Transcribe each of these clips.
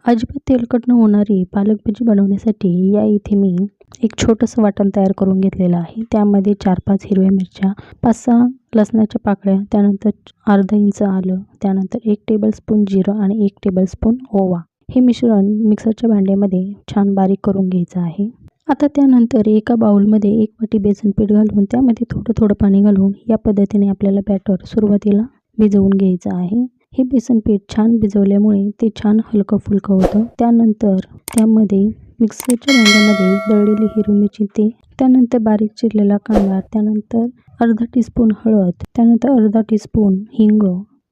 अजिबात तेलकट न होणारी पालक भाजी बनवण्यासाठी या इथे मी एक छोटंसं वाटण तयार करून घेतलेलं आहे. त्यामध्ये 4-5 हिरव्या मिरच्या, 5-6 लसणाच्या पाकळ्या, त्यानंतर अर्धा इंच आलं, त्यानंतर 1 टेबलस्पून जिरं आणि 1 टेबलस्पून ओवा. हे मिश्रण मिक्सरच्या भांड्यामध्ये छान बारीक करून घ्यायचं आहे. आता त्यानंतर एका बाउलमध्ये 1 वाटी बेसन पीठ घालून त्यामध्ये थोडं पाणी घालून या पद्धतीने आपल्याला बॅटर सुरुवातीला भिजवून घ्यायचं आहे. हे बेसन पीठ छान भिजवल्यामुळे ते छान हलकं-फुलकं होतं. त्यानंतर त्यामध्ये मिक्सरच्या भांड्यामध्ये दळलेली हिरवी मिरची, त्यानंतर बारीक चिरलेला कांदा, त्यानंतर अर्धा टीस्पून हळद, त्यानंतर अर्धा टीस्पून हिंग,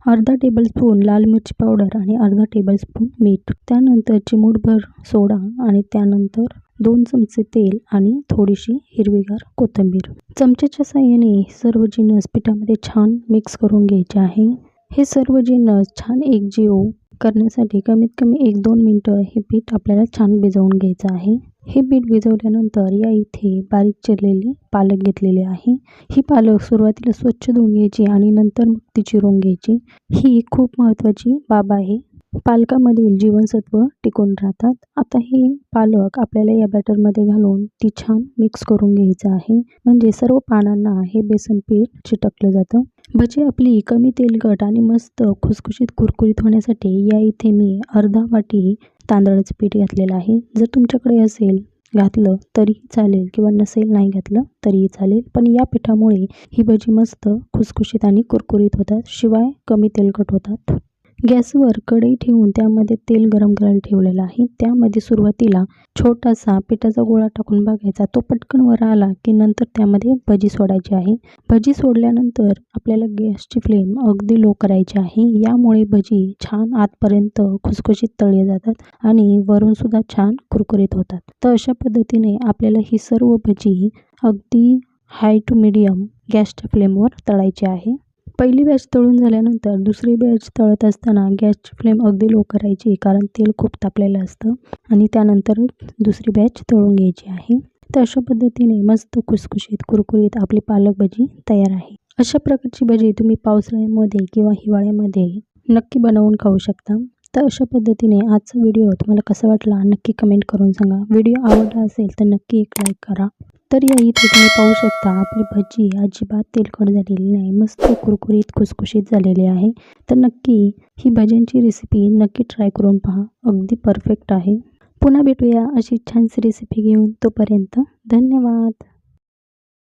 अर्धा टेबलस्पून लाल मिरची पावडर आणि अर्धा टेबलस्पून मीठ, त्यानंतर चिमूटभर सोडा आणि त्यानंतर 2 चमचे तेल आणि थोडीशी हिरवीगार कोथिंबीर. चमच्याच्या साहाय्याने सर्व जिन्नस पिठामध्ये छान मिक्स करून घ्यायचे आहे. हे सर्व जिन्नस छान एकजीव करण्यासाठी कमीत कमी 1-2 मिनटं हे पीठ आपल्याला छान भिजवून घ्यायचं आहे. हे पीठ भिजवल्यानंतर या इथे बारीक चिरलेली पालक घेतलेली आहे. ही पालक सुरुवातीला स्वच्छ धुवून घ्यायची आणि नंतर मग ती चिरून घ्यायची. ही खूप महत्त्वाची बाब आहे. पालकामधील जीवनसत्व टिकून राहतात. आता हे पालक आपल्याला या बॅटरमध्ये घालून ती छान मिक्स करून घ्यायचं आहे. म्हणजे सर्व पानांना हे बेसन पीठ चिटकलं जातं. भजी आपली कमी तेलकट आणि मस्त खुसखुशीत कुरकुरीत होण्यासाठी या इथे मी अर्धा वाटी तांदळाचं पीठ घातलेलं आहे. जर तुमच्याकडे असेल घातलं तरीही चालेल किंवा नसेल नाही घातलं तरीही चालेल, पण या पिठामुळे ही भजी मस्त खुसखुशीत आणि कुरकुरीत होतात, शिवाय कमी तेलकट होतात. गॅसवर कढई ठेवून त्यामध्ये तेल गरम करायला ठेवलेलं आहे. त्यामध्ये सुरुवातीला छोटासा पिठाचा गोळा टाकून बघायचा. तो पटकन वर आला की नंतर त्यामध्ये भजी सोडायची आहे. भजी सोडल्यानंतर आपल्याला गॅसची फ्लेम अगदी लो करायची आहे. यामुळे भजी छान आतपर्यंत खुसखुशीत तळली जातात आणि वरूनसुद्धा छान कुरकुरीत होतात. तर अशा पद्धतीने आपल्याला ही सर्व भजी अगदी हाय टू मीडियम गॅसच्या फ्लेमवर तळायची आहे. पहिली बॅच तळून झाल्यानंतर दुसरी बॅच तळत असताना गॅसची फ्लेम अगदी लो करायची, कारण तेल खूप तापलेलं असतं आणि त्यानंतर दुसरी बॅच तळून घ्यायची आहे. तर अशा पद्धतीने मस्त खुसखुशीत कुरकुरीत आपली पालक भजी तयार आहे. अशा प्रकारची भजी तुम्ही पावसाळ्यामध्ये किंवा हिवाळ्यामध्ये नक्की बनवून खाऊ शकता. तर अशा पद्धतीने आजचा व्हिडिओ तुम्हाला कसा वाटला नक्की कमेंट करून सांगा. व्हिडिओ आवडला असेल तर नक्की एक लाईक करा. तर या इथे तुम्ही पाहू शकता आपली भजी अजिबात तेलकट झालेली नाही, मस्त कुरकुरीत खुसखुशीत झालेली आहे. तर नक्की ही भज्यांची रेसिपी नक्की ट्राय करून पहा, अगदी परफेक्ट आहे. पुन्हा भेटूया अशी छानशी रेसिपी घेऊन. तोपर्यंत धन्यवाद.